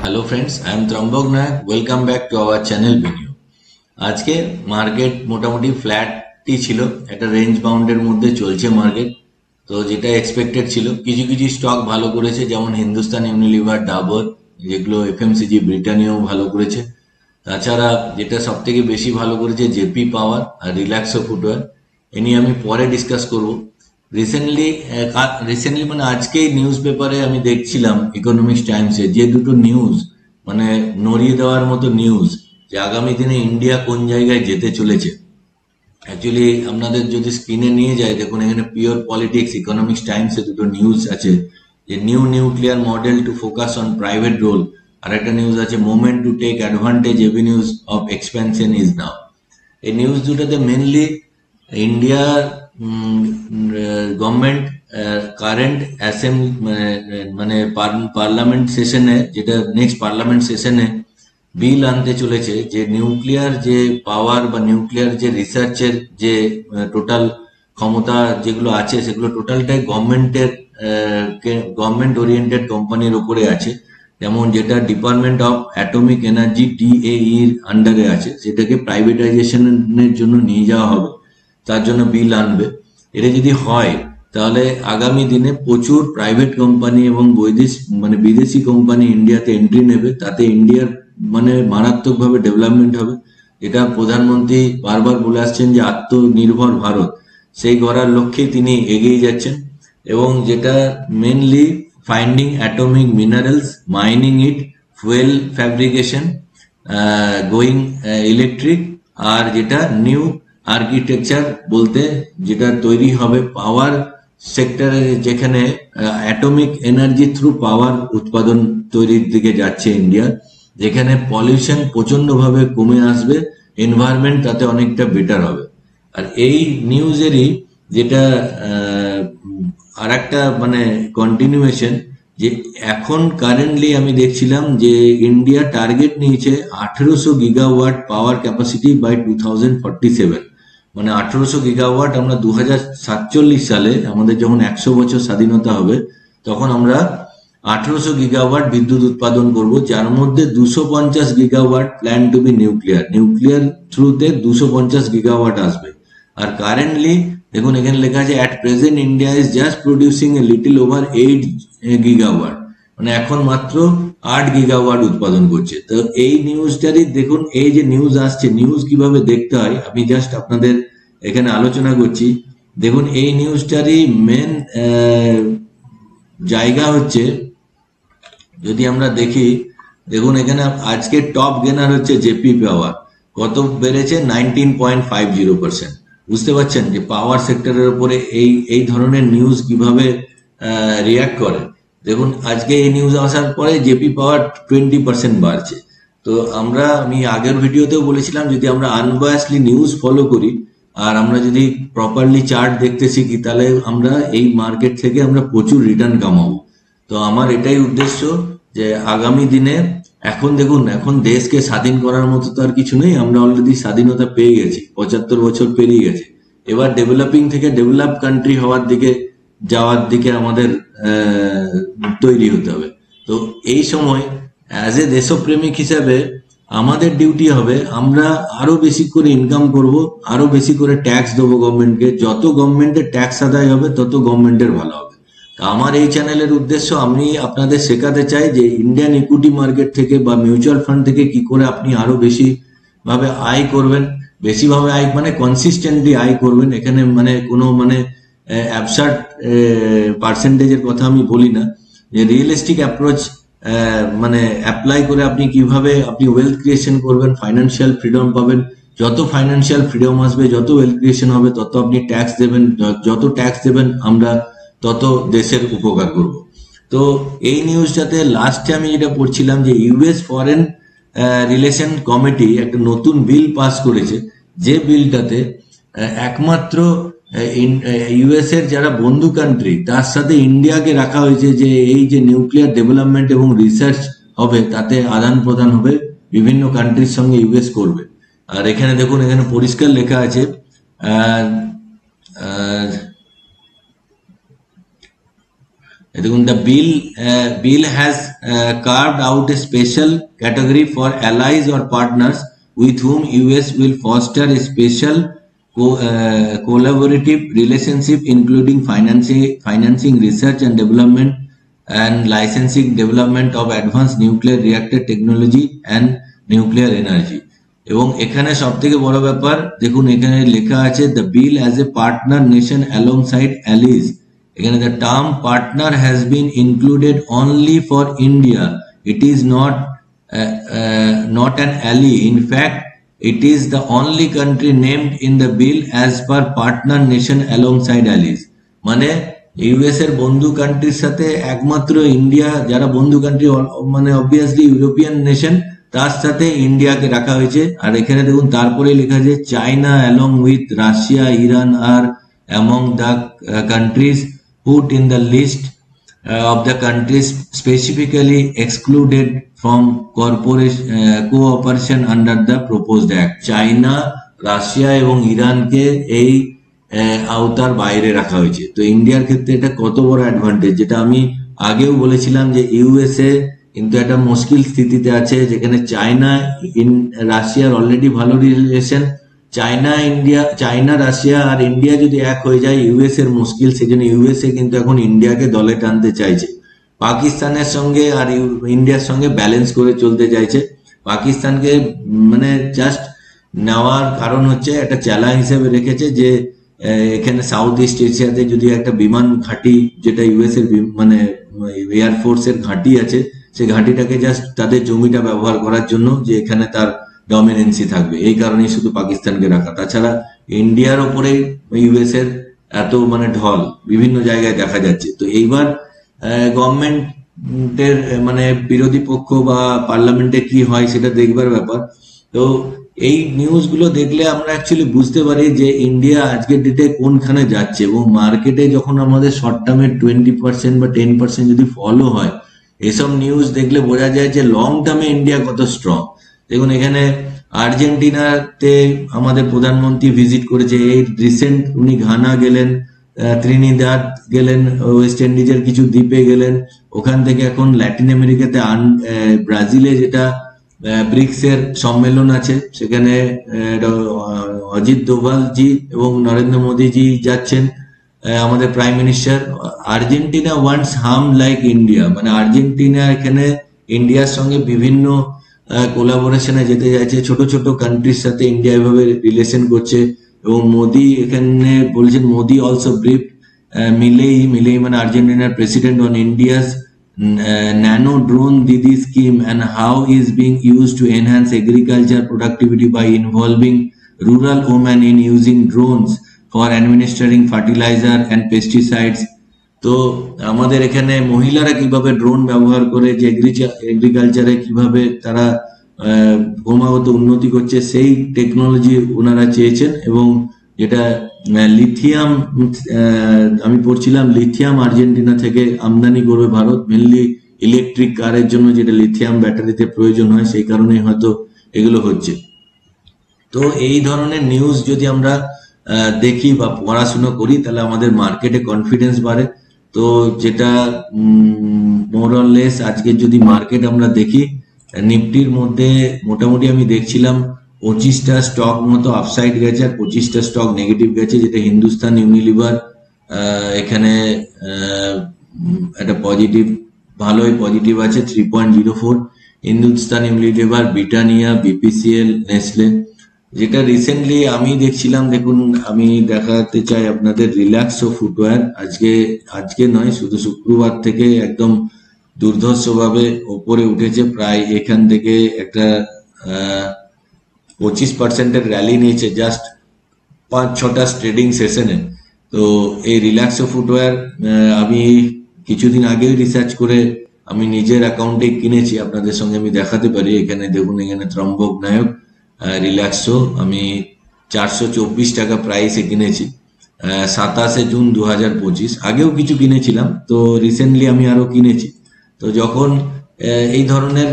Hello friends, I am Trambok Nayak. Welcome back to our channel video. আজকে market মোটামুটি ফ্ল্যাটই ছিল, একটা range বাউন্ডের মধ্যে চলছে মার্কেট। তো যেটা এক্সপেক্টেড ছিল, কিছু কিছু স্টক ভালো করেছে, যেমন হিন্দুস্তান ইউনিলিভার, ডাবর, যেগুলো এফএমসিজি, ব্রিটানিয়াও ভালো করেছে। তাছাড়া যেটা সব থেকে বেশি ভালো করেছে জেপি পাওয়ার আর রিল্যাক্সো ফুটওয়্যার। এ নিয়ে আমি পরে ডিসকাস করব। রিসেন্টলি মানে আজকেই নিউজ পেপারে আমি দেখছিলাম ইকোনমিক্স টাইমসে যে দুটো নিউজ মানে নড়িয়ে দেওয়ার মতো নিউজ, যে আগামী দিনে ইন্ডিয়া কোন জায়গায় যেতে চলেছে। অ্যাকচুয়ালি আপনাদের যদি স্ক্রিনে নিয়ে যায়, দেখুন এখানে পিওর পলিটিক্স ইকোনমিক্স টাইমসে দুটো নিউজ আছে, যে new nuclear model to focus on private role, আর একটা নিউজ আছে moment to take advantage avenues of expansion is now. এই নিউজ দুটাতে মেনলি ইন্ডিয়ার গভর্নমেন্ট কারেন্ট মানে পার্লামেন্ট সেশনে, যেটা নেক্সট পার্লামেন্ট সেশনে বিল আনতে চলেছে, যে নিউক্লিয়ার যে পাওয়ার বা নিউক্লিয়ার যে রিসার্চের যে টোটাল ক্ষমতা যেগুলো আছে, সেগুলো টোটালটাই গভর্নমেন্ট ওরিয়েন্টেড কোম্পানির উপরে আছে। যেমন যেটা ডিপার্টমেন্ট অফ অ্যাটমিক এনার্জি ডিএইর আন্ডারে আছে, সেটাকে প্রাইভেটাইজেশনের জন্য নিয়ে যাওয়া হবে, তার জন্য বিল আনবে। এটা যদি হয় তাহলে আগামী দিনে প্রচুর প্রাইভেট কোম্পানি এবং বিদেশি কোম্পানি ইন্ডিয়াতে এন্ট্রি নেবে, তাতে ইন্ডিয়ার মানে মারাত্মকভাবে ডেভেলপমেন্ট হবে। এটা প্রধানমন্ত্রী বারবার বলে আসছেন যে আত্মনির্ভর ভারত, সেই গড়ার লক্ষ্যে তিনি এগিয়ে যাচ্ছেন। এবং যেটা mainly finding atomic minerals, mining it, fuel fabrication, going electric, আর যেটা নিউ আর্কিটেকচার বলতে যেটা তৈরি হবে পাওয়ার সেক্টরে, যেখানে অ্যাটমিক এনার্জি থ্রু পাওয়ার উৎপাদন তৈরির দিকে যাচ্ছে ইন্ডিয়া, যেখানে পলিউশন প্রচন্ডভাবে কমে আসবে, এনভায়রনমেন্ট তাতে অনেকটা বেটার হবে। আর এই নিউজেরই যেটা আর একটা মানে কন্টিনিউয়েশন, যে এখন কারেন্টলি আমি দেখছিলাম যে ইন্ডিয়া টার্গেট নিয়েছে 1800 গিগাওয়াট পাওয়ার ক্যাপাসিটি বাই 2047। মানে 1800 গিগাওয়াট আমরা 2047 সালে, আমাদের যখন 100 বছর স্বাধীনতা হবে, তখন আমরা 1800 গিগাওয়াট বিদ্যুৎ উৎপাদন করব, যার মধ্যে 250 gigawatt plan to be nuclear থ্রুতে 250 গিগাওয়াট আসবে। আর কারেন্টলি দেখুন এখানে লেখা আছে at present India is just producing a little over 8 gigawatt, মানে এখন মাত্র 8 গিগাওয়াট উৎপাদন করছে। তো এই নিউজটারই দেখুন, এই যে নিউজ আসছে, নিউজ কিভাবে দেখতে হয় আমি জাস্ট আপনাদের এখানে আলোচনা করছি। দেখুন এই নিউজটারই মেন জায়গা হচ্ছে, যদি আমরা দেখি, দেখুন এখানে আজকে টপ গেনার হচ্ছে জেপি পাওয়ার, কত বেড়েছে 19.50%। বুঝতে পারছেন যে পাওয়ার সেক্টরের উপরে এই ধরনের নিউজ কিভাবে রিয়াক্ট করে। দেখুন আজকে এই নিউজ আসার পরে জেপি পাওয়ার 20% বাড়ছে। তো আমি আগের ভিডিওতেও বলেছিলাম, যদি আমরা আনবায়াসলি নিউজ ফলো করি আর আমরা যদি প্রপারলি চার্ট দেখতে শিখি, তাহলে আমরা এই মার্কেট থেকে আমরা প্রচুর রিটার্ন কামাবো। তো আমার এটাই উদ্দেশ্য যে আগামী দিনে, এখন দেখুন এখন দেশকে স্বাধীন করার মতো তো আর কিছু নেই, আমরা অলরেডি স্বাধীনতা পেয়ে গেছি, 75 বছর পেরিয়ে গেছে। এবার ডেভেলপিং থেকে ডেভেলপ কান্ট্রি হওয়ার দিকে যাওয়ার দিকে আমাদের তৈরি হতে হবে। তো এই সময় অ্যাজ এ দেশপ্রেমিক হিসাবে আমাদের ডিউটি হবে, আমরা আরো বেশি করে ইনকাম করব, আরো বেশি করে ট্যাক্স দেবো গভর্নমেন্টকে। যত গভর্নমেন্টের ট্যাক্স আদায় হবে তত গভর্নমেন্টের ভালো হবে। তো আমার এই চ্যানেলের উদ্দেশ্য, আমি আপনাদের শেখাতে চাই যে ইন্ডিয়ান ইকুইটি মার্কেট থেকে বা মিউচুয়াল ফান্ড থেকে কি করে আপনি আরো বেশি ভাবে আয় করবেন, বেশিভাবে আয় মানে কনসিস্টেন্টলি আয় করবেন। এখানে মানে কোনো মানে অ্যাবসার্ড পার্সেন্টেজের কথা আমি বলি না, যে রিয়েলিস্টিক অ্যাপ্রোচ মানে অ্যাপ্লাই করে আপনি কিভাবে আপনি ওয়েলথ ক্রিয়েশন করবেন, ফাইন্যান্সিয়াল ফ্রিডম পাবেন। যত ফাইন্যান্সিয়াল ফ্রিডম আসবে, যত ওয়েলথ ক্রিয়েশন হবে, তত আপনি ট্যাক্স দেবেন, যত ট্যাক্স দেবেন আমরা তত দেশের উপকার করব। তো এই নিউজটাতে লাস্টে আমি যেটা পড়ছিলাম, যে ইউএস ফরেন রিলেশন কমিটি একটা নতুন বিল পাস করেছে, যে বিলটাতে একমাত্র ইউএস এর যারা বন্ধু কান্ট্রি, তার সাথে ইন্ডিয়াকে রাখা হয়েছে, যে এই যে নিউক্লিয়ার ডেভেলপমেন্ট এবং রিসার্চ হবে, তাতে আদান প্রদান হবে, বিভিন্ন কান্ট্রির সঙ্গে ইউএস করবে। আর এখানে দেখুন, এখানে পরিষ্কার লেখা আছে, দেখুন the bill has carved out a special category for allies or partners with whom US will foster a special collaborative relationship, including financing research and development and licensing development of advanced nuclear reactor technology and nuclear energy. এবং এখানে সবথেকে বড় ব্যাপার দেখুন, এখানে লেখা আছে the bill as a partner nation alongside allies. এখানে the term partner has been included only for India. It is not an ally. In fact, it is the only country named in the bill as per partner nation alongside allies. মানে US এর বন্ধু কান্ট্রির সাথে একমাত্র India, যারা বন্ধু country মানে obviously European nation, তার সাথে ইন্ডিয়াকে রাখা হয়েছে। আর এখানে দেখুন তারপরে লেখা আছে China along with Russia, Iran আর among the countries put in the list of the countries specifically excluded from cooperation under the proposed act. China, Russia এবং ইরানকে এই আওতার বাইরে রাখা হয়েছে। তো ইন্ডিয়ার ক্ষেত্রে এটা কত বড় অ্যাডভান্টেজ, যেটা আমি আগেও বলেছিলাম যে ইউএসএ কিন্তু একটা মুশকিল স্থিতিতে আছে, যেখানে চাইনা রাশিয়ার অলরেডি ভালো রিলেশন। চাইনা রাশিয়া আর ইন্ডিয়া যদি এক হয়ে যায় ইউএস এর মুশকিল। সেজন্য ইউএসএ কিন্তু এখন ইন্ডিয়াকে দলে টানতে চাইছে, পাকিস্তানের সঙ্গে আর ইন্ডিয়ার সঙ্গে ব্যালেন্স করে চলতে চাইছে। পাকিস্তানকে মানে জাস্ট নেওয়ার কারণ হচ্ছে একটা চ্যালেঞ্জ হিসেবে রেখেছে যে এখানে সাউথ ইস্ট এশিয়াতে যদি একটা বিমান ঘাঁটি, যেটা ইউএস এর মানে এয়ারফোর্স এর ঘাঁটি আছে, সেই ঘাঁটিটাকে জাস্ট তাদের জমিটা ব্যবহার করার জন্য, যে এখানে তার ডমিনেন্সি থাকবে, এই কারণেই শুধু পাকিস্তানকে রাখা। তাছাড়া ইন্ডিয়ার ওপরে ইউএস এর এত মানে ঢল বিভিন্ন জায়গায় দেখা যাচ্ছে। তো এইবার গভর্নমেন্টের মানে বিরোধী পক্ষ বা পার্লামেন্টে কি হয় সেটা দেখবার ব্যাপার। তো এই নিউজগুলো দেখলে আমরা অ্যাকচুয়ালি বুঝতে পারি যে ইন্ডিয়া আজকের ডেটে কোনখানে যাচ্ছে, এবং মার্কেটে যখন আমাদের শর্ট টার্মে 20% বা 10% যদি ফলো হয়, এসব নিউজ দেখলে বোঝা যায় যে লং টার্মে ইন্ডিয়া কত স্ট্রং। দেখুন এখানে আর্জেন্টিনাতে আমাদের প্রধানমন্ত্রী ভিজিট করেছে, এই রিসেন্ট উনি ঘানা গেলেন, ত্রিনিদাদ গেলেন, ওয়েস্ট ইন্ডিজের কিছু দ্বীপে গেলেন। ওখান থেকে এখন ল্যাটিন আমেরিকাতে ব্রাজিলে যেটা ব্রিক্স এর সম্মেলন আছে, সেখানে অজিত দোভাল জি এবং নরেন্দ্র মোদী জি যাচ্ছেন, আমাদের prime minister. Argentina wants harm like India, মানে আর্জেন্টিনা এখানে ইন্ডিয়ার সঙ্গে বিভিন্ন কোলাবোরেশনে যেতে যাচ্ছে, ছোট ছোট কান্ট্রির সাথে ইন্ডিয়া এভাবে রিলেশন করছে। এবং মোদি এখানে বলেছেন, মোদি অলসো ব্রিফ মিলেই মানে আর্জেন্টিনার president on India's nano drone দিদি scheme and how is being used to enhance agriculture productivity by involving rural women in using drones for administering fertilizer and pesticides. তো আমাদের এখানে মহিলারা কিভাবে ড্রোন ব্যবহার করে যে এগ্রিকালচারে কিভাবে তারা ক্রমাগত উন্নতি করছে, সেই টেকনোলজি ওনারা চেয়েছেন। এবং যেটা লিথিয়াম, আমি পড়ছিলাম লিথিয়াম আর্জেন্টিনা থেকে আমদানি করবে ভারত, মেনলি ইলেকট্রিক কারের জন্য, যেটা লিথিয়াম ব্যাটারিতে প্রয়োজন হয়, সেই কারণে হয়তো এগুলো হচ্ছে। তো এই ধরনের নিউজ যদি আমরা দেখি বা পড়াশোনা করি, তাহলে আমাদের মার্কেটে কনফিডেন্স বাড়ে। তো যেটা মোরলেস আজকে যদি মার্কেট আমরা দেখি, নিফটির মধ্যে মোটামুটি আমি দেখছিলাম 25টা স্টক মতো আপসাইড গেছে আর 25টা স্টক নেগেটিভ গেছে, যেটা হিন্দুস্তান ইউনিলিভার এখানে একটা পজিটিভ, ভালোই পজিটিভ আছে 3.04, Hindustan Unilever, Britannia, BPCL, Nestle. যেটা রিসেন্টলি আমি দেখছিলাম, দেখুন আমি দেখাতে চাই আপনাদের রিল্যাক্সো ফুটওয়্যার, আজকে নয়, শুধু শুক্রবার থেকে একদম দুর্ধর্ষভাবে ওপরে উঠেছে, প্রায় এখান থেকে একটা 25%-এর র্যালি নিয়েছে জাস্ট 5-6টা ট্রেডিং সেশনে। তো এই রিল্যাক্সো ফুটওয়্যার আমি কিছুদিন আগেই রিসার্চ করে আমি নিজের অ্যাকাউন্টে কিনেছি, আপনাদের সঙ্গে আমি দেখাতে পারি। এখানে দেখুন, এখানে ত্রম্বক নায়ক রিল্যাক্সো আমি 424 টাকা প্রাইসে কিনেছি 27 জুন 2025। আগেও কিছু কিনেছিলাম, তো রিসেন্টলি আমি আরো কিনেছি। তো যখন এই ধরনের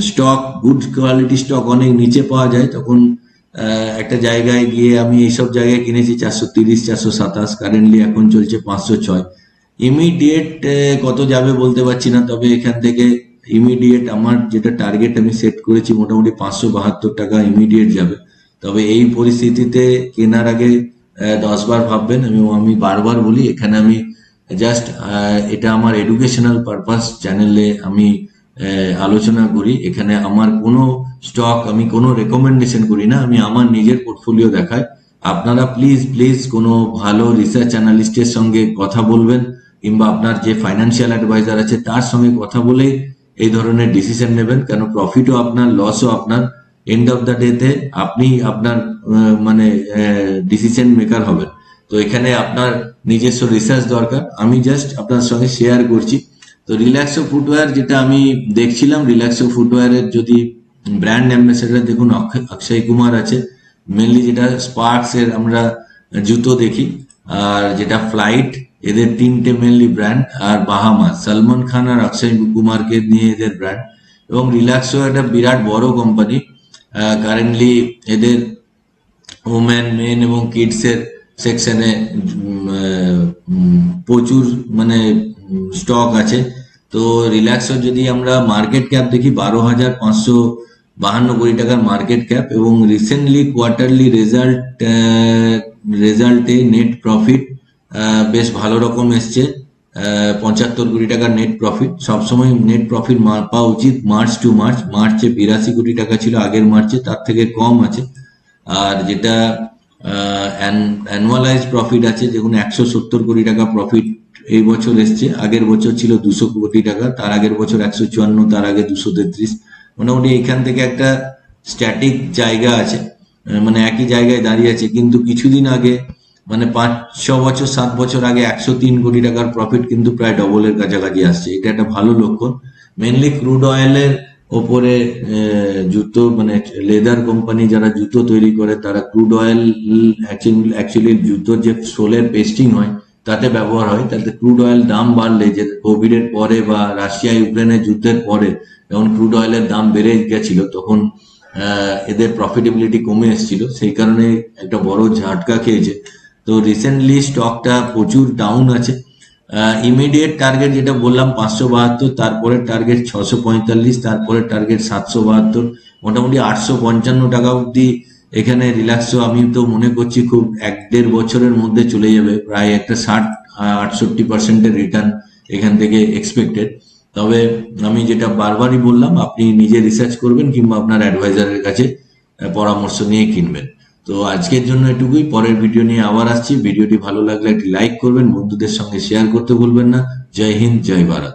স্টক, গুড কোয়ালিটি স্টক অনেক নিচে পাওয়া যায়, তখন একটা জায়গায় গিয়ে আমি এইসব জায়গায় কিনেছি 430, 427, কারেন্টলি এখন চলছে 506। ইমিডিয়েট কত যাবে বলতে পারছি না, তবে এখান থেকে ইমিডিয়েট আমার যেটা টার্গেট আমি সেট করেছি মোটামুটি 572 টাকা ইমিডিয়েট যাবে। তবে এই পরিস্থিতিতে কেনার আগে 10 বার ভাববেন। আমি বারবার বলি, এখানে আমি জাস্ট এটা আমার এডুকেশনাল পারপাস চ্যানেলে আমি আলোচনা করি। এখানে আমার কোনো স্টক আমি কোনো রেকমেন্ডেশন করি না, আমি আমার নিজের পোর্টফোলিও দেখাই। আপনারা প্লিজ প্লিজ কোনো ভালো রিসার্চ অ্যানালিস্টের সঙ্গে কথা বলবেন, কিংবা আপনার যে ফাইন্যান্সিয়াল অ্যাডভাইজার আছে তার সঙ্গে কথা বলেই এই ধরনের ডিসিশন নেবেন। কেন প্রফিটও আপনার, লসও আপনার। এন্ড অফ দ্য ডেতে আপনি আপনার মানে ডিসিশন মেকার হবেন। তো এখানে আপনার নিজস্ব রিসার্চ দরকার, আমি জাস্ট আপনার সঙ্গে শেয়ার করছি। তো রিল্যাক্সো ফুটওয়্যার যেটা আমি দেখছিলাম, রিল্যাক্সো ফুটওয়্যারের যদি ব্র্যান্ড অ্যাম্বাসেডার দেখুন অক্ষয় কুমার আছে। মেনলি যেটা স্পার্কস এর আমরা জুতো দেখি, আর যেটা ফ্লাইট, এদের তিনটে মেনলি ব্র্যান্ড, আর বাহামা সলমান খান আর অক্ষয় কুমারকে নিয়ে এদের ব্র্যান্ড। এবং রিল্যাক্সো একটা বিরাট বড় কোম্পানি, কারেন্টলি এদের ওমেন, মেন এবং কিডস এর সেকশনে প্রচুর মানে স্টক আছে। তো রিল্যাক্সো যদি আমরা মার্কেট ক্যাপ দেখি 12,552 কোটি টাকার মার্কেট ক্যাপ, এবং রিসেন্টলি কোয়ার্টারলি রেজাল্টে নেট প্রফিট বেশ ভালো রকম এসছে, 75 কোটি টাকার নেট প্রফিট। সবসময় নেট প্রফিট পাওয়া উচিত মার্চ টু মার্চ। মার্চে 82 কোটি টাকা ছিল, আগের মার্চে তার থেকে কম আছে। আর যেটা অ্যানুয়ালাইজ প্রফিট আছে, যেগুলো 170 কোটি টাকা প্রফিট এই বছর এসছে। আগের বছর ছিল 200 কোটি টাকা, তার আগের বছর 154, তার আগে 233। মোটামুটি এখান থেকে একটা স্ট্যাটিক জায়গা আছে, মানে একই জায়গায় দাঁড়িয়ে আছে। কিন্তু কিছুদিন আগে মানে 5-6 বছর 7 বছর আগে 103 কোটি টাকার প্রফিট কিন্তু প্রায় ডবলের কাছাকাছি আসছে। এটা একটা ভালো লক্ষণ। মেনলি ক্রুড অয়েলের ওপরে জুতো মানে লেদার কোম্পানি যারা জুতো তৈরি করে, তারা ক্রুড অয়েল অ্যাকচুয়ালি জুতোর যে সোলের পেস্টিং হয় তাতে ব্যবহার হয়। তাতে ক্রুড অয়েল দাম বাড়লে, যে কোভিড এর পরে বা রাশিয়া ইউক্রেনের যুদ্ধের পরে যখন ক্রুড অয়েলের দাম বেড়ে গেছিল, তখন এদের প্রফিটেবিলিটি কমে এসেছিল, সেই কারণে একটা বড় ঝাটকা খেয়েছে। তো রিসেন্টলি স্টকটা প্রচুর ডাউন আছে। ইমিডিয়েট টার্গেট যেটা বললাম 572, তারপরে টার্গেট 645, তারপরে টার্গেট 772, মোটামুটি 855 টাকা অব্দি এখানে রিল্যাক্সো আমি তো মনে করছি খুব 1-1.5 বছরের মধ্যে চলে যাবে। প্রায় একটা 60-68% রিটার্ন এখান থেকে এক্সপেক্টেড। তবে আমি যেটা বারবারই বললাম, আপনি নিজে রিসার্চ করবেন কিংবা আপনার অ্যাডভাইজারের কাছে পরামর্শ নিয়ে কিনবেন। তো আজকের জন্য এটুকুই, পরের ভিডিও নিয়ে আবার আসছি। ভিডিওটি ভালো লাগলে একটি লাইক করবেন, বন্ধুদের সঙ্গে শেয়ার করতে ভুলবেন না। জয় হিন্দ, জয় ভারত।